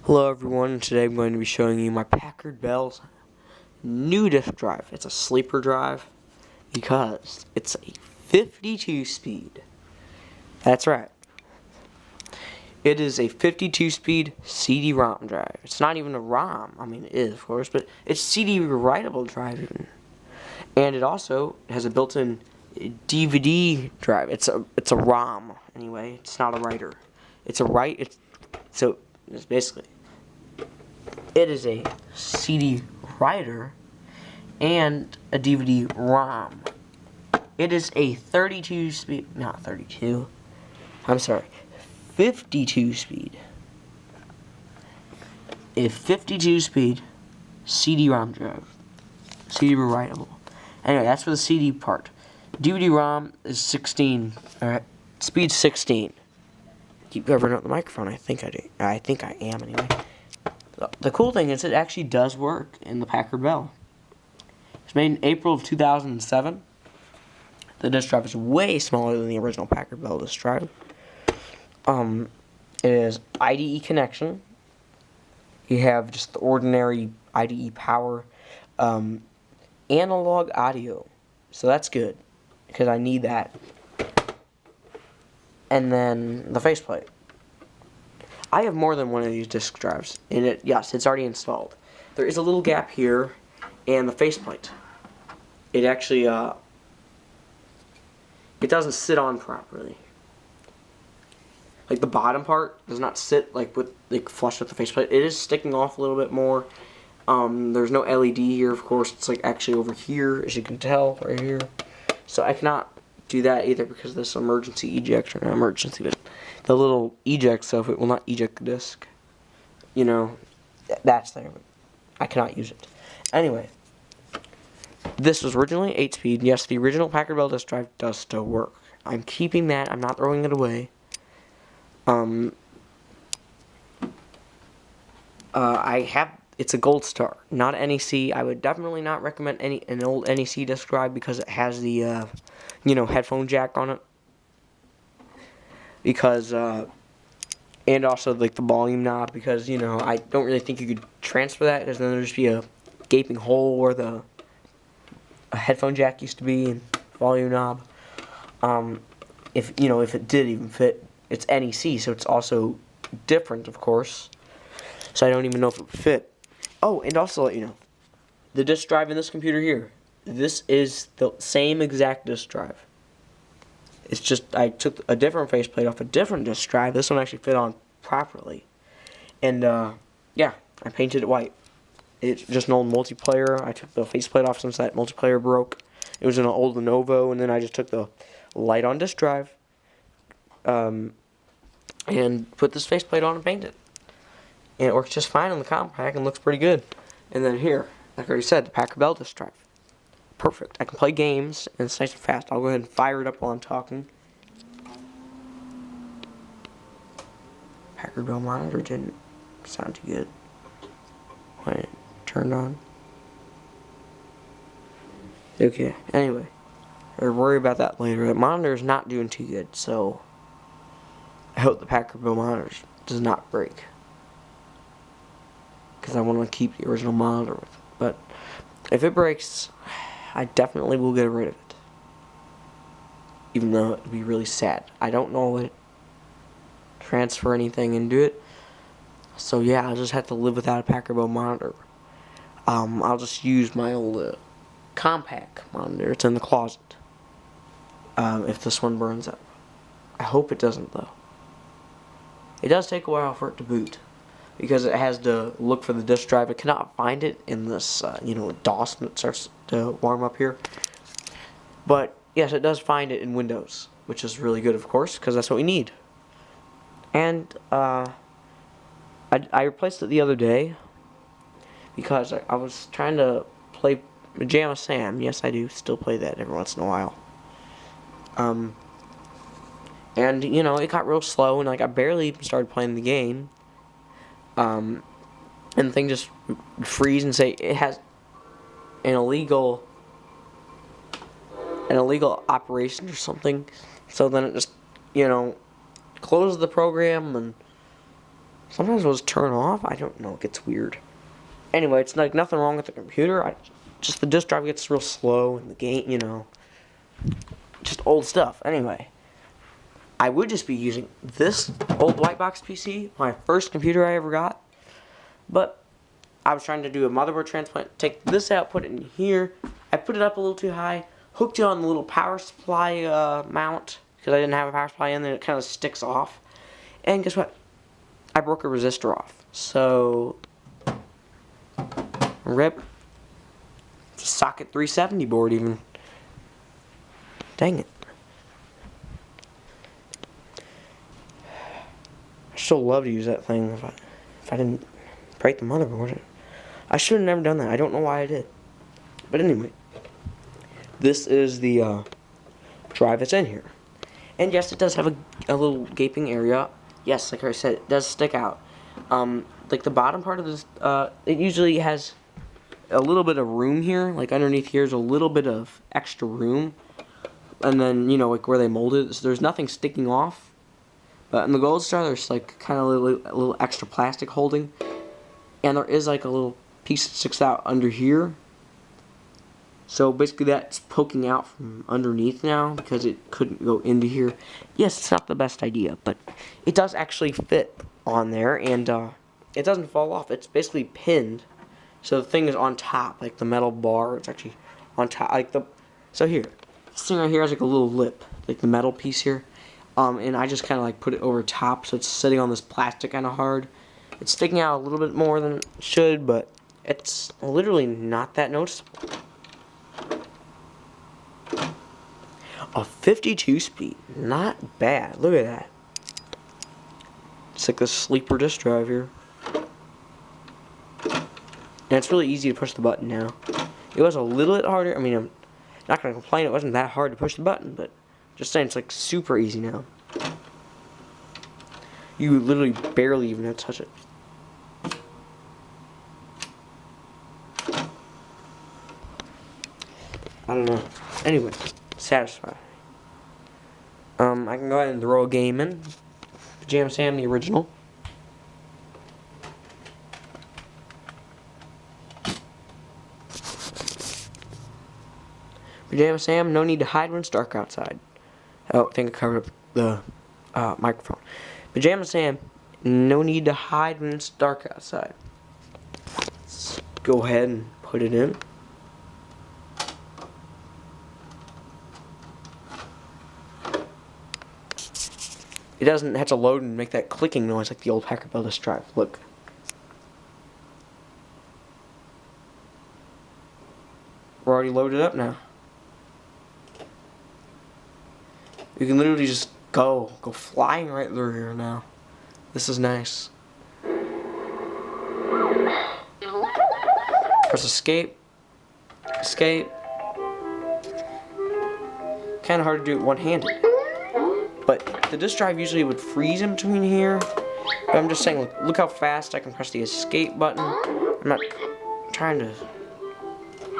Hello everyone, today I'm going to be showing you my Packard Bell's new disk drive. It's a sleeper drive because it's a 52 speed. That's right. It is a 52 speed CD-ROM drive. It's not even a ROM. I mean, it is of course, but it's CD writable drive even. And it also has a built-in DVD drive. It's a ROM anyway. It's not a writer. It's basically it is a CD writer and a DVD ROM. It is a 32 speed, not 32. I'm sorry, 52 speed. A 52 speed CD-ROM drive. CD writable. Anyway, that's for the CD part. DVD-ROM is 16. Alright, speed 16. Keep covering up the microphone. I think I do. I think I am anyway. The cool thing is it actually does work in the Packard Bell. It's made in April of 2007. The disk drive is way smaller than the original Packard Bell disk drive. It is IDE connection. You have just the ordinary IDE power. Analog audio. So that's good, because I need that. And then the faceplate. I have more than one of these disk drives, and yes, it's already installed. There is a little gap here, and the faceplate. It actually, it doesn't sit on properly. Like the bottom part does not sit flush with the faceplate. It is sticking off a little bit more. There's no LED here, of course. It's like actually over here, as you can tell, right here. So I cannot do that either because of this emergency eject, or not emergency, but the little eject stuff, it will not eject the disc. You know, that's there. I cannot use it. Anyway, this was originally 8-speed. Yes, the original Packard Bell disk drive does still work. I'm keeping that. I'm not throwing it away. It's a Gold Star, not NEC. I would definitely not recommend an old NEC disk drive because it has the, headphone jack on it. Because, and also like the volume knob, because, I don't really think you could transfer that, because then there'd just be a gaping hole where a headphone jack used to be, and volume knob. If it did even fit, it's NEC, so it's also different, of course. So I don't even know if it would fit. Oh, and also let you know, the disk drive in this computer here, this is the same exact disk drive. It's just I took a different faceplate off a different disk drive. This one actually fit on properly. And yeah, I painted it white. It's just an old multiplayer. I took the faceplate off since that multiplayer broke. It was an old Lenovo, and then I just took the light on disk drive and put this faceplate on and painted it. And it works just fine on the compact and looks pretty good. And then here, like I already said, the Packard Bell disk drive. Perfect. I can play games, and it's nice and fast. I'll go ahead and fire it up while I'm talking. Packard Bell monitor didn't sound too good when it turned on. Okay, anyway. I'll worry about that later. The monitor is not doing too good, so I hope the Packard Bell monitor does not break, because I want to keep the original monitor with it. But if it breaks, I definitely will get rid of it, even though it would be really sad. I don't know what transfer anything into it, so yeah, I'll just have to live without a Packard Bell monitor. I'll just use my old compact monitor. It's in the closet. If this one burns up, I hope it doesn't though. It does take a while for it to boot, because it has to look for the disk drive. It cannot find it in this, DOS when it starts to warm up here. But, yes, it does find it in Windows, which is really good, of course, because that's what we need. And, I replaced it the other day, because I was trying to play Pajama Sam. Yes, I do still play that every once in a while. And, it got real slow, and, I barely even started playing the game. And the thing just freeze and say it has an illegal operation or something. So then it just, closes the program, and Sometimes it'll just turn off. I don't know. It gets weird. Anyway, it's like nothing wrong with the computer. Just the disk drive gets real slow and the game, you know, just old stuff. Anyway, I would just be using this old white box PC, my first computer I ever got, but I was trying to do a motherboard transplant. Take this out, put it in here. I put it up a little too high, hooked it on the little power supply mount because I didn't have a power supply in there. It kind of sticks off, and guess what? I broke a resistor off. So, rip. Socket 370 board even. Dang it. I still love to use that thing if I didn't break the motherboard. I should have never done that. I don't know why I did. But anyway, this is the drive that's in here. And yes, it does have a little gaping area. Yes, like I said, it does stick out. Like the bottom part of this, it usually has a little bit of room here. Like underneath here is a little bit of extra room. And then, you know, like where they molded it, so there's nothing sticking off. But in the Gold Star, there's like kind of a little extra plastic holding. And there is like a little piece that sticks out under here. So basically that's poking out from underneath now because it couldn't go into here. Yes, it's not the best idea, but it does actually fit on there, and it doesn't fall off. It's basically pinned, so the thing is on top, like the metal bar. It's actually on top, like the. So here, this thing right here has like a little lip, like the metal piece here, and I just kind of like put it over top, so it's sitting on this plastic kind of hard. It's sticking out a little bit more than it should, but it's literally not that noticeable. A 52 speed, not bad. Look at that. It's like the sleeper disk drive here. And it's really easy to push the button now. It was a little bit harder. I mean, I'm not going to complain. It wasn't that hard to push the button, but just saying it's like super easy now. You literally barely even have to touch it. I don't know. Anyway, satisfied. I can go ahead and throw a game in. Pajama Sam, the original. Pajama Sam, no need to hide when it's dark outside. Oh, I think I covered up the microphone. Pajama Sam, no need to hide when it's dark outside. Let's go ahead and put it in. It doesn't have to load and make that clicking noise like the old Packard disk drive. Look. We're already loaded up now. You can literally just go flying right through here now. This is nice. Press escape. Escape. Kind of hard to do it one-handed. But the disk drive usually would freeze in between here. But I'm just saying, look how fast I can press the escape button. I'm not trying to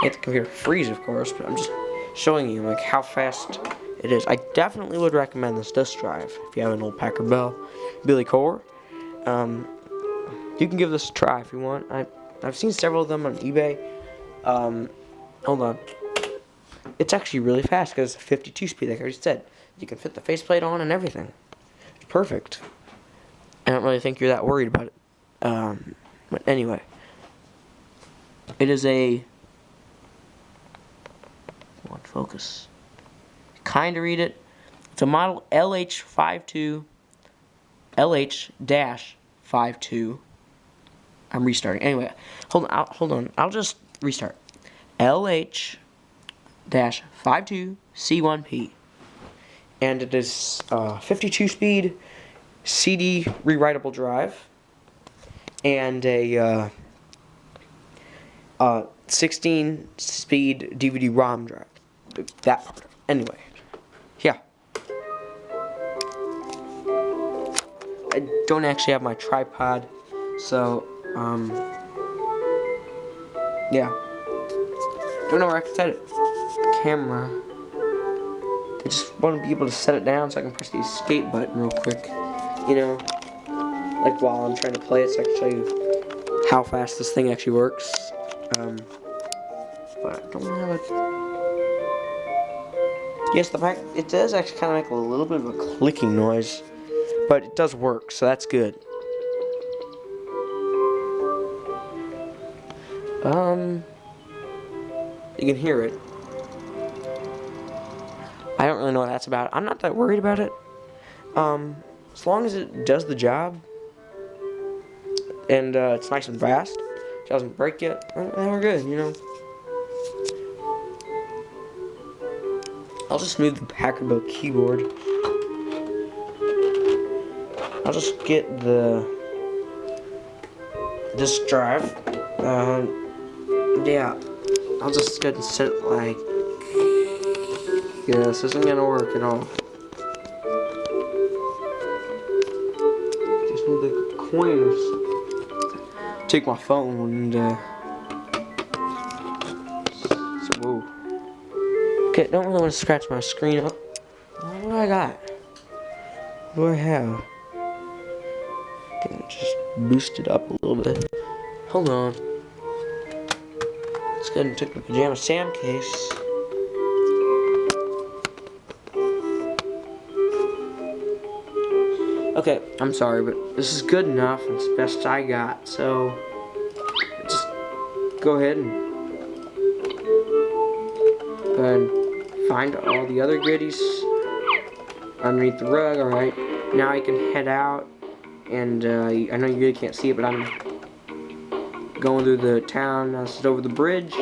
make the computer freeze, of course, but I'm just showing you like how fast it is. I definitely would recommend this disk drive if you have an old Packard Bell Billy Core. You can give this a try if you want. I've seen several of them on eBay. Hold on. It's actually really fast because it's a 52 speed, like I already said. You can fit the faceplate on and everything. It's perfect. I don't really think you're that worried about it. But anyway. It is a... Come on, focus. Kinda read it. It's a model LH52... LH-52. I'm restarting. Anyway, hold on. I'll just restart. LH-52C1P. And it is 52 speed CD rewritable drive and a 16 speed DVD ROM drive. That part. Anyway, yeah. I don't actually have my tripod, so yeah. Don't know where I can set it. Camera. I just want to be able to set it down so I can press the escape button real quick. You know, like while I'm trying to play it, so I can show you how fast this thing actually works. But I don't have it. Yes, the fact it does actually kind of make a little bit of a clicking noise, but it does work, so that's good. You can hear it. I don't really know what that's about. I'm not that worried about it. As long as it does the job, and it's nice and fast, it doesn't break yet, then we're good, you know. I'll just move the Packard keyboard. I'll just get the disk drive. Yeah, I'll just go and set it like, yeah, this isn't gonna work at all. Just need the coin or something. Take my phone and so, whoa. Okay, don't really want to scratch my screen up. What do I got? What do I have? Can just boost it up a little bit. Hold on. Let's go ahead and take the Pajama Sam case. Okay, I'm sorry, but this is good enough. It's the best I got. So just go ahead and find all the other goodies underneath the rug. Alright, now I can head out, and I know you really can't see it, but I'm going through the town. This is over the bridge.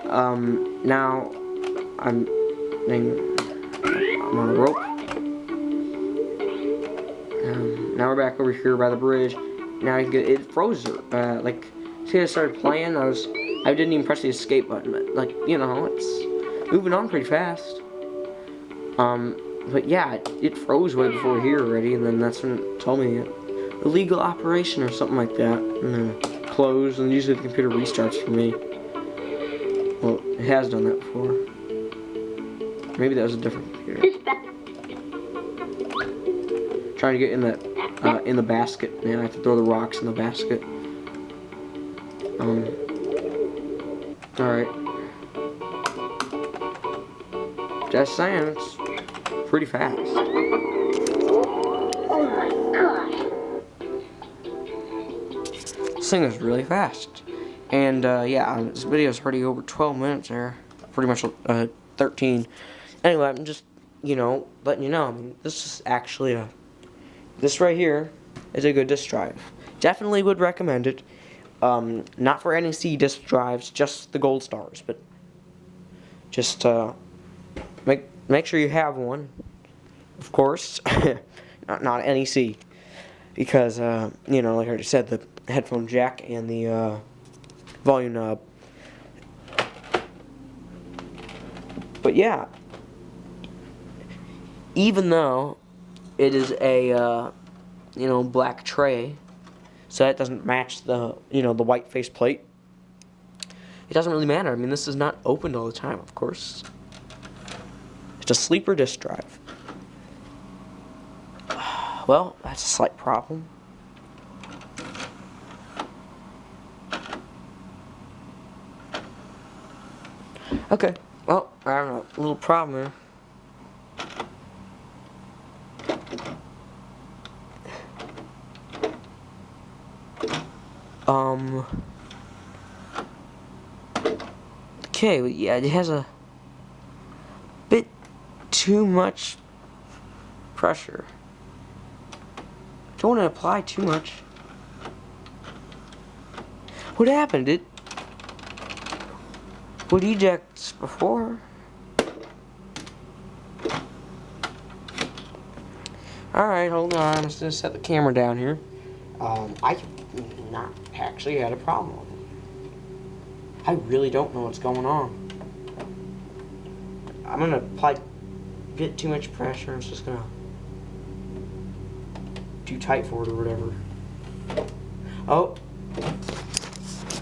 Now I'm on a rope. Now we're back over here by the bridge. Now I can get it froze. Like, see, I started playing. I didn't even press the escape button, but like, you know, it's moving on pretty fast. But yeah, it froze way before here already, and then that's when it told me illegal operation or something like that, and then closed. And usually the computer restarts for me. Well, it has done that before. Maybe that was a different computer. Trying to get in the basket. Man, I have to throw the rocks in the basket. Alright. Just saying, it's pretty fast. Oh my gosh. This thing is really fast. And yeah, this video is already over 12 minutes there. Pretty much 13. Anyway, I'm just, you know, letting you know. I mean, this is actually this right here is a good disk drive. Definitely would recommend it. Not for NEC disk drives, just the gold stars, but just make sure you have one, of course. not NEC, because you know, like I already said, the headphone jack and the volume knob. But yeah, even though it is a you know, black tray, so that doesn't match the, you know, the white faceplate, it doesn't really matter. I mean, this is not opened all the time, of course. It's a sleeper disk drive. Well, that's a slight problem. Okay, well, I have a little problem here. Okay, yeah, it has a bit too much pressure. Don't want to apply too much. What happened? It would eject before. Alright, hold on. I'm just gonna set the camera down here. I not actually had a problem with it. I really don't know what's going on. I'm gonna apply a bit too much pressure. It's just gonna too tight for it or whatever. Oh.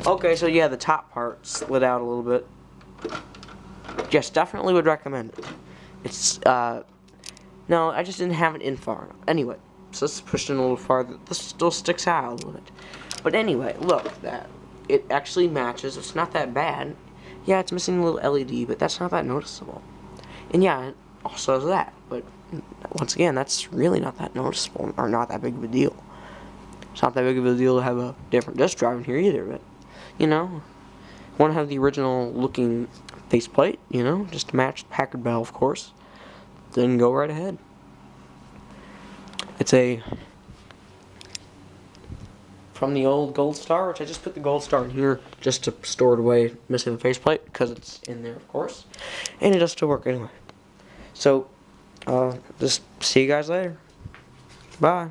Okay, so yeah, the top part slid out a little bit. Yes, definitely would recommend it. It's, no, I just didn't have it in far enough. Anyway, so it's pushed in a little farther. This still sticks out a little bit. But anyway, look at that. It actually matches. It's not that bad. Yeah, it's missing a little LED, but that's not that noticeable. And yeah, it also has that. But once again, that's really not that noticeable, or not that big of a deal. It's not that big of a deal to have a different disk drive in here either, but, you know, want to have the original looking faceplate, you know, just to match the Packard Bell, of course. Then go right ahead. It's from the old Gold Star, which I just put the Gold Star in here just to store it away, missing the faceplate, because it's in there, of course. And it does still work anyway. So, just see you guys later. Bye.